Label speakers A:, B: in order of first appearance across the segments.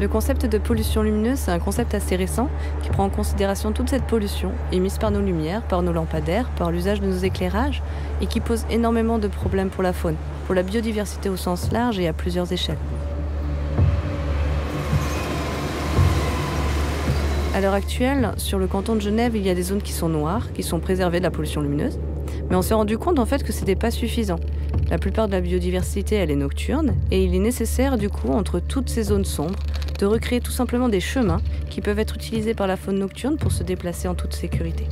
A: Le concept de pollution lumineuse, c'est un concept assez récent qui prend en considération toute cette pollution émise par nos lumières, par nos lampadaires, par l'usage de nos éclairages et qui pose énormément de problèmes pour la faune, pour la biodiversité au sens large et à plusieurs échelles. À l'heure actuelle, sur le canton de Genève, il y a des zones qui sont noires, qui sont préservées de la pollution lumineuse, mais on s'est rendu compte en fait que ce n'était pas suffisant. La plupart de la biodiversité, elle est nocturne, et il est nécessaire du coup, entre toutes ces zones sombres, de recréer tout simplement des chemins qui peuvent être utilisés par la faune nocturne pour se déplacer en toute sécurité.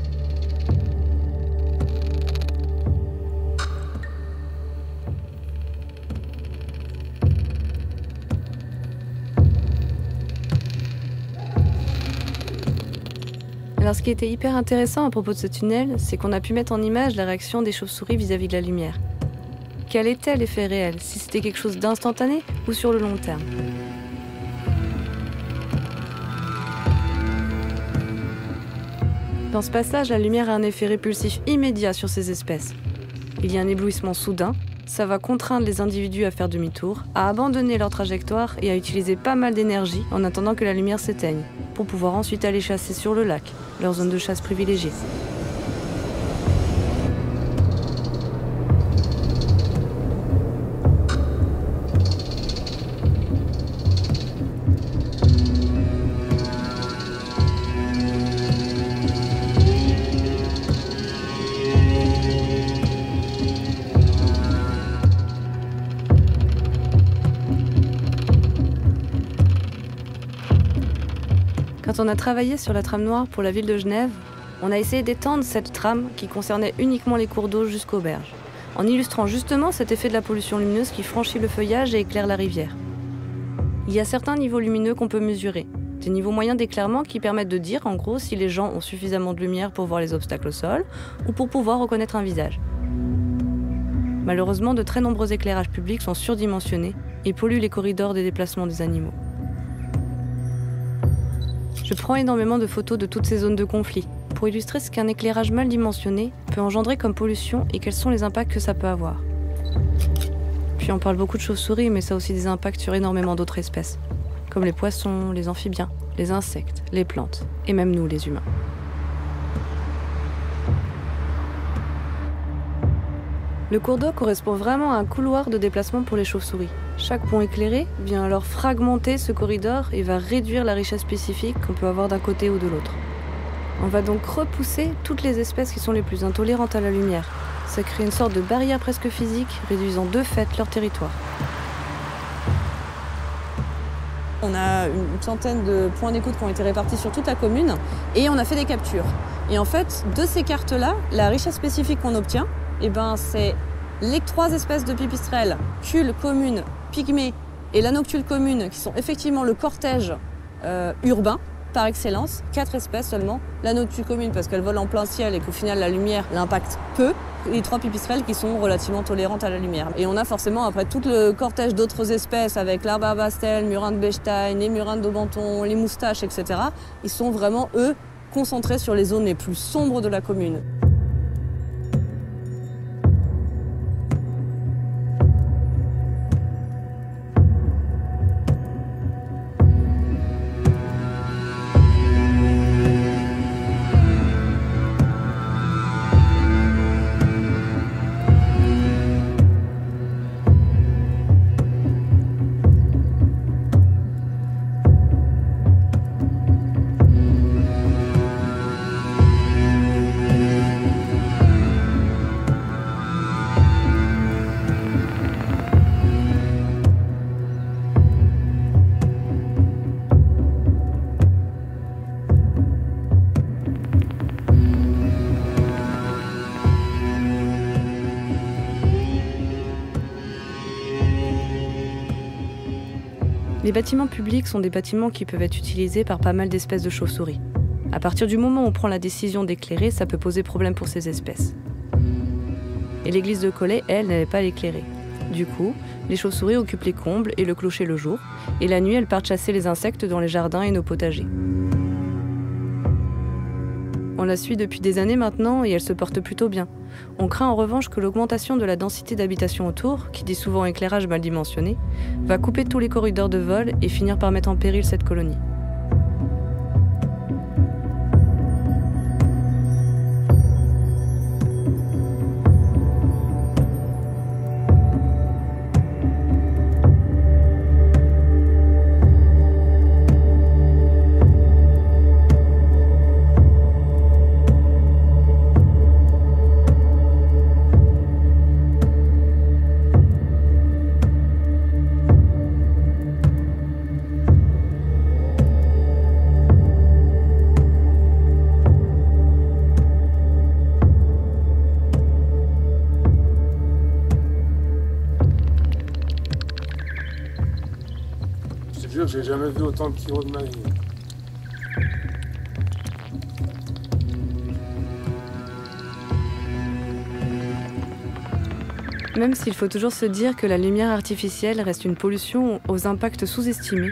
A: Alors ce qui était hyper intéressant à propos de ce tunnel, c'est qu'on a pu mettre en image la réaction des chauves-souris vis-à-vis de la lumière. Quel était l'effet réel, si c'était quelque chose d'instantané ou sur le long terme? Dans ce passage, la lumière a un effet répulsif immédiat sur ces espèces. Il y a un éblouissement soudain, ça va contraindre les individus à faire demi-tour, à abandonner leur trajectoire et à utiliser pas mal d'énergie en attendant que la lumière s'éteigne, pour pouvoir ensuite aller chasser sur le lac, leur zone de chasse privilégiée. Quand on a travaillé sur la trame noire pour la ville de Genève, on a essayé d'étendre cette trame qui concernait uniquement les cours d'eau jusqu'aux berges, en illustrant justement cet effet de la pollution lumineuse qui franchit le feuillage et éclaire la rivière. Il y a certains niveaux lumineux qu'on peut mesurer, des niveaux moyens d'éclairement qui permettent de dire en gros si les gens ont suffisamment de lumière pour voir les obstacles au sol ou pour pouvoir reconnaître un visage. Malheureusement, de très nombreux éclairages publics sont surdimensionnés et polluent les corridors des déplacements des animaux. Je prends énormément de photos de toutes ces zones de conflit pour illustrer ce qu'un éclairage mal dimensionné peut engendrer comme pollution et quels sont les impacts que ça peut avoir. Puis on parle beaucoup de chauves-souris, mais ça a aussi des impacts sur énormément d'autres espèces, comme les poissons, les amphibiens, les insectes, les plantes, et même nous, les humains. Le cours d'eau correspond vraiment à un couloir de déplacement pour les chauves-souris. Chaque pont éclairé vient alors fragmenter ce corridor et va réduire la richesse spécifique qu'on peut avoir d'un côté ou de l'autre. On va donc repousser toutes les espèces qui sont les plus intolérantes à la lumière. Ça crée une sorte de barrière presque physique, réduisant de fait leur territoire.
B: On a une centaine de points d'écoute qui ont été répartis sur toute la commune et on a fait des captures. Et en fait, de ces cartes-là, la richesse spécifique qu'on obtient, c'est les 3 espèces de pipistrelles, cule commune, pygmée et la noctule commune, qui sont effectivement le cortège urbain par excellence. 4 espèces seulement. La noctule commune parce qu'elle vole en plein ciel et qu'au final la lumière l'impacte peu. Les 3 pipistrelles qui sont relativement tolérantes à la lumière. Et on a forcément après tout le cortège d'autres espèces avec l'arbre à bastel, murin de Bechstein, les murins de Daubenton, les moustaches, etc. Ils sont vraiment, eux, concentrés sur les zones les plus sombres de la commune.
A: Les bâtiments publics sont des bâtiments qui peuvent être utilisés par pas mal d'espèces de chauves-souris. À partir du moment où on prend la décision d'éclairer, ça peut poser problème pour ces espèces. Et l'église de Collet, elle, n'avait pas à l'éclairer. Du coup, les chauves-souris occupent les combles et le clocher le jour, et la nuit, elles partent chasser les insectes dans les jardins et nos potagers. On la suit depuis des années maintenant et elle se porte plutôt bien. On craint en revanche que l'augmentation de la densité d'habitation autour, qui dit souvent éclairage mal dimensionné, va couper tous les corridors de vol et finir par mettre en péril cette colonie.
C: Je te jure, j'ai jamais vu autant de pyro de ma vie.
A: Même s'il faut toujours se dire que la lumière artificielle reste une pollution aux impacts sous-estimés,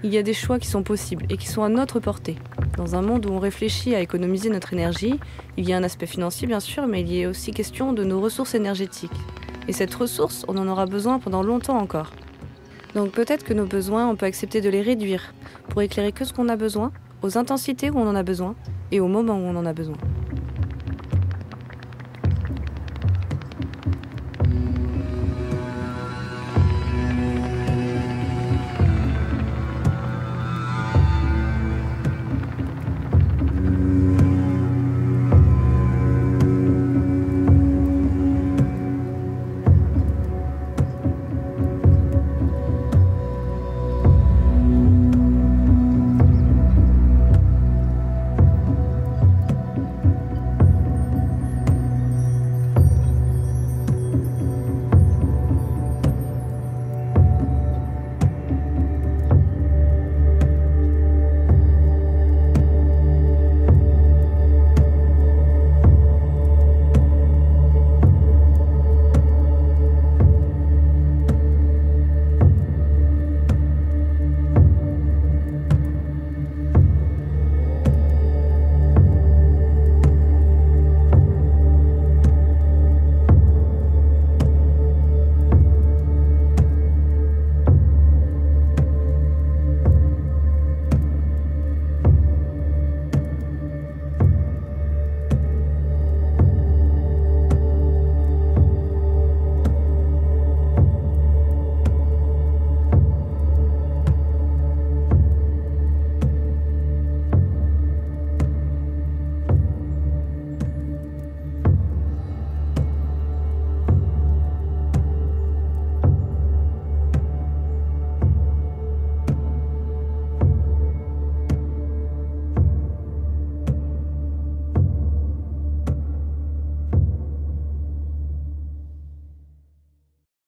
A: il y a des choix qui sont possibles et qui sont à notre portée. Dans un monde où on réfléchit à économiser notre énergie, il y a un aspect financier bien sûr, mais il y a aussi question de nos ressources énergétiques. Et cette ressource, on en aura besoin pendant longtemps encore. Donc peut-être que nos besoins, on peut accepter de les réduire pour éclairer que ce qu'on a besoin, aux intensités où on en a besoin et au moment où on en a besoin.